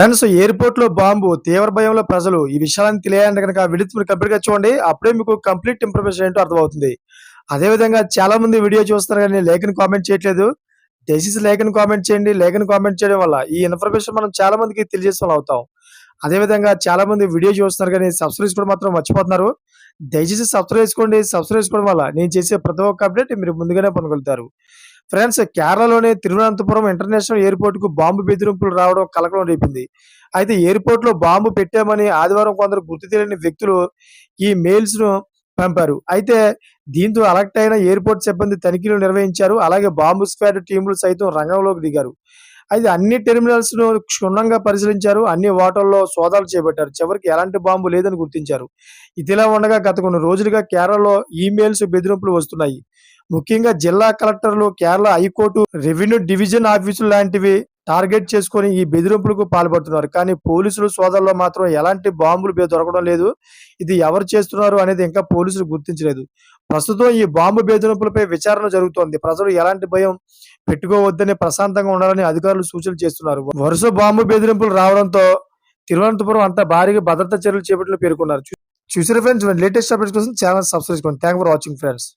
Friends, airport లో bomb తీవ్ర భయంలో ప్రజలు. ఈ విషయాలను తెలియాలంటే గనక వీడియో మీరు కంప్లీట్‌గా చూడండి. అప్పుడే మీకు కంప్లీట్ ఇన్ఫర్మేషన్ ఏంటో అర్థమవుతుంది. అదే విధంగా చాలా మంది వీడియో చూస్తున్నారు గానీ లైక్‌ని కామెంట్ చేయట్లేదు. దయచేసి లైక్‌ని కామెంట్ చేయండి. లైక్‌ని కామెంట్ చేయడం వల్ల ఈ ఇన్ఫర్మేషన్ మనం చాలా మందికి తెలియజేసిన వాళ్ళం అవుతాం. అదే విధంగా చాలా మంది వీడియో చూస్తున్నారు గానీ సబ్స్క్రైబ్ చేసుకోవడం మాత్రం మర్చిపోతున్నారు. దయచేసి సబ్స్క్రైబ్ చేసుకోండి. సబ్స్క్రైబ్ చేసుకోవడం వల్ల నేను చేసే ప్రతి ఒక్క అప్డేట్ మీరు ముందుగానే పొందగలుగుతారు. ఫ్రెండ్స్, కేరళలోని తిరువనంతపురం ఇంటర్నేషనల్ ఎయిర్‌పోర్ట్‌కు బాంబు బెదిరింపులు రావడం కలకలం రేపింది. అయితే ఎయిర్‌పోర్ట్‌లో బాంబు పెట్టామని ఆదివారం కొందరు గుర్తు తెలియని వ్యక్తులు ఈ మెయిల్స్‌ను పంపారు. అయితే దీంతో అలర్ట్ అయిన ఎయిర్‌పోర్ట్ సిబ్బంది తనిఖీలు నిర్వహించారు. అలాగే బాంబు స్క్వాడ్ టీములు సైతం రంగంలోకి దిగారు. అయితే అన్ని టెర్మినల్స్‌ను క్షుణ్ణంగా పరిశీలించారు. అన్ని వాటల్లో సోదాలు చేపట్టారు. చివరికి ఎలాంటి బాంబు లేదని గుర్తించారు. ఇదిలా ఉండగా గత కొన్ని రోజులుగా కేరళలో ఈమెయిల్స్ బెదిరింపులు వస్తున్నాయి. ముఖ్యంగా జిల్లా కలెక్టర్లు, కేరళ హైకోర్టు, రెవెన్యూ డివిజన్ ఆఫీసులు లాంటివి టార్గెట్ చేసుకొని ఈ బెదిరింపులకు పాల్పడుతున్నారు. కానీ పోలీసులు సోదాల్లో మాత్రం ఎలాంటి బాంబులు దొరకడం లేదు. ఇది ఎవరు చేస్తున్నారు అనేది ఇంకా పోలీసులు గుర్తించలేదు. ప్రస్తుతం ఈ బాంబు బెదిరింపులపై విచారణ జరుగుతోంది. ప్రజలు ఎలాంటి భయం పెట్టుకోవద్దని, ప్రశాంతంగా ఉండాలని అధికారులు సూచనలు చేస్తున్నారు. వరుస బాంబు బెదిరింపులు రావడంతో తిరువనంతపురం అంతా భారీగా భద్రతా చర్యలు చేపట్టినట్లు పేర్కొన్నారు. చూసారా ఫ్రెండ్స్, లేటెస్ట్ అప్డేట్స్ కోసం ఛానల్ సబ్స్క్రైబ్ చేసుకోండి. Thanks for watching friends.